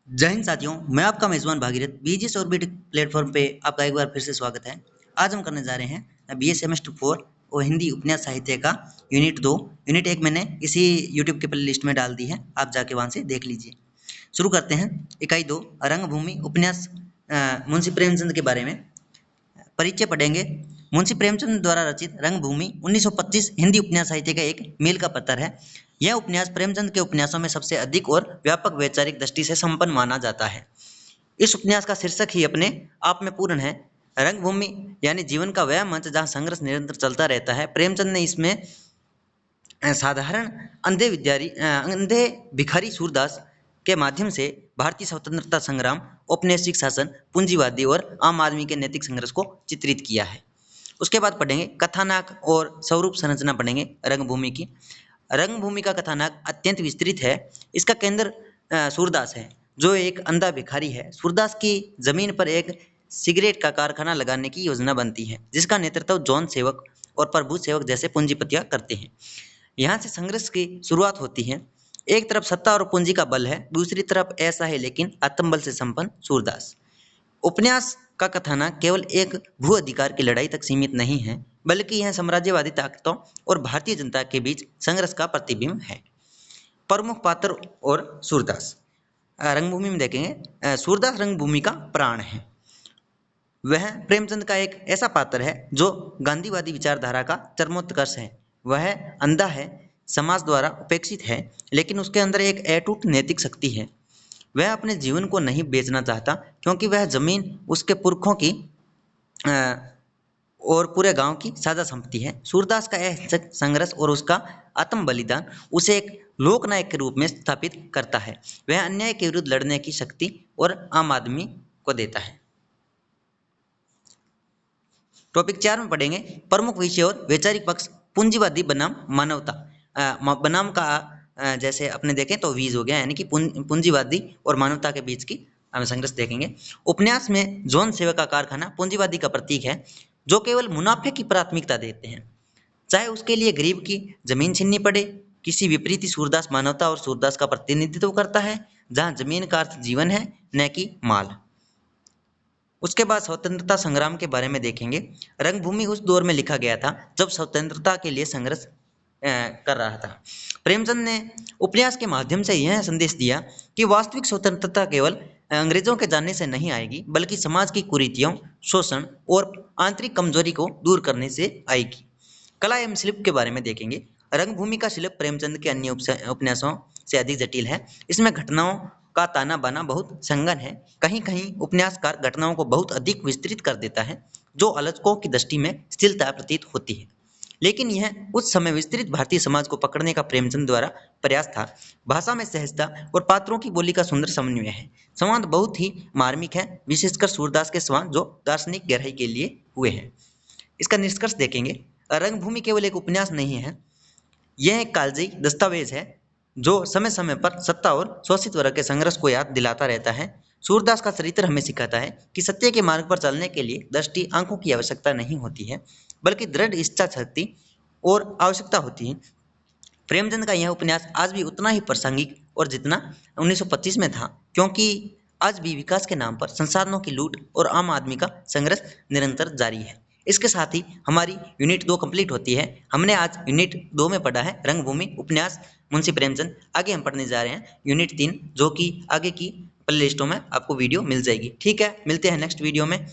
जय हिंद साथियों, मैं आपका मेज़बान भागीरथ बीजीएस ऑर्बिट प्लेटफॉर्म पे आपका एक बार फिर से स्वागत है। आज हम करने जा रहे हैं बीए सेमेस्टर 4 और हिंदी उपन्यास साहित्य का यूनिट 2। यूनिट 1 मैंने इसी यूट्यूब के प्ले लिस्ट में डाल दी है, आप जाके वहाँ से देख लीजिए। शुरू करते हैं। इकाई 2 रंगभूमि उपन्यास मुंशी प्रेमचंद के बारे में परिचय पढ़ेंगे। मुंशी प्रेमचंद द्वारा रचित रंगभूमि 1925 हिंदी उपन्यास साहित्य का एक मील का पत्थर है। यह उपन्यास प्रेमचंद के उपन्यासों में सबसे अधिक और व्यापक वैचारिक दृष्टि से संपन्न माना जाता है। इस उपन्यास का शीर्षक ही अपने आप में पूर्ण है। रंगभूमि यानी जीवन का वह मंच जहाँ संघर्ष निरंतर चलता रहता है। प्रेमचंद ने इसमें साधारण अंधे भिखारी सूरदास के माध्यम से भारतीय स्वतंत्रता संग्राम, औपनिवेशिक शासन, पूंजीवादी और आम आदमी के नैतिक संघर्ष को चित्रित किया है। उसके बाद पढ़ेंगे कथानक और स्वरूप संरचना पढ़ेंगे रंगभूमि की। रंगभूमि का कथानक अत्यंत विस्तृत है। इसका केंद्र सूरदास है, जो एक अंधा भिखारी है। सूरदास की जमीन पर एक सिगरेट का कारखाना लगाने की योजना बनती है, जिसका नेतृत्व जॉन सेवक और प्रभु सेवक जैसे पूंजीपतियां करते हैं। यहाँ से संघर्ष की शुरुआत होती है। एक तरफ सत्ता और पूंजी का बल है, दूसरी तरफ ऐसा है लेकिन आत्मबल से संपन्न सूरदास। उपन्यास का कथानक केवल एक भू अधिकार की लड़ाई तक सीमित नहीं है, बल्कि यह साम्राज्यवादी ताकतों और भारतीय जनता के बीच संघर्ष का प्रतिबिंब है। प्रमुख पात्र और सूरदास रंगभूमि में देखेंगे। सूरदास रंगभूमि का प्राण है। वह प्रेमचंद का एक ऐसा पात्र है जो गांधीवादी विचारधारा का चरमोत्कर्ष है। वह अंधा है, समाज द्वारा उपेक्षित है, लेकिन उसके अंदर एक अटूट नैतिक शक्ति है। वह अपने जीवन को नहीं बेचना चाहता, क्योंकि वह जमीन उसके पुरखों की और पूरे गांव की साझा संपत्ति है। सूरदास का यह संघर्ष और उसका आत्म बलिदान उसे एक लोकनायक के रूप में स्थापित करता है। वह अन्याय के विरुद्ध लड़ने की शक्ति और आम आदमी को देता है। टॉपिक 4 में पढ़ेंगे प्रमुख विषय और वैचारिक पक्ष पूंजीवादी बनाम मानवता। बनाम का जैसे अपने देखें तो वीज हो गया, यानी कि पूंजीवादी और मानवता के बीच की हम संघर्ष देखेंगे। उपन्यास में जॉन सेवक का कारखाना पूंजीवादी का प्रतीक है, जो केवल मुनाफे की प्राथमिकता देते हैं, चाहे उसके लिए गरीब की जमीन छीननी पड़े। किसी विपरीत सूरदास मानवता और सूरदास का प्रतिनिधित्व करता है, जहाँ जमीन का अर्थ जीवन है, न कि माल। उसके बाद स्वतंत्रता संग्राम के बारे में देखेंगे। रंगभूमि उस दौर में लिखा गया था जब स्वतंत्रता के लिए संघर्ष कर रहा था। प्रेमचंद ने उपन्यास के माध्यम से यह संदेश दिया कि वास्तविक स्वतंत्रता केवल अंग्रेजों के जानने से नहीं आएगी, बल्कि समाज की कुरीतियों, शोषण और आंतरिक कमजोरी को दूर करने से आएगी। कला एवं शिल्प के बारे में देखेंगे। रंगभूमि का शिल्प प्रेमचंद के अन्य उपन्यासों से अधिक जटिल है। इसमें घटनाओं का ताना बाना बहुत संगन है। कहीं कहीं उपन्यासकार घटनाओं को बहुत अधिक विस्तृत कर देता है, जो आलोचकों की दृष्टि में स्थिरता प्रतीत होती है, लेकिन यह उस समय विस्तृत भारतीय समाज को पकड़ने का प्रेमचंद द्वारा प्रयास था। भाषा में सहजता और पात्रों की बोली का सुंदर समन्वय है। संवाद बहुत ही मार्मिक है, विशेषकर सूरदास के संवाद जो दार्शनिक गहराई के लिए हुए हैं। इसका निष्कर्ष देखेंगे। रंगभूमि केवल एक उपन्यास नहीं है, यह एक कालजयी दस्तावेज है जो समय समय पर सत्ता और शोषित वर्ग के संघर्ष को याद दिलाता रहता है। सूरदास का चरित्र हमें सिखाता है कि सत्य के मार्ग पर चलने के लिए दृष्टि आंखों की आवश्यकता नहीं होती है, बल्कि दृढ़ इच्छा शक्ति और आवश्यकता होती है। प्रेमचंद का यह उपन्यास आज भी उतना ही प्रासंगिक और जितना 1925 में था, क्योंकि आज भी विकास के नाम पर संसाधनों की लूट और आम आदमी का संघर्ष निरंतर जारी है। इसके साथ ही हमारी यूनिट 2 कंप्लीट होती है। हमने आज यूनिट 2 में पढ़ा है रंगभूमि उपन्यास मुंशी प्रेमचंद। आगे हम पढ़ने जा रहे हैं यूनिट 3, जो कि आगे की प्ले लिस्टों में आपको वीडियो मिल जाएगी। ठीक है, मिलते हैं नेक्स्ट वीडियो में।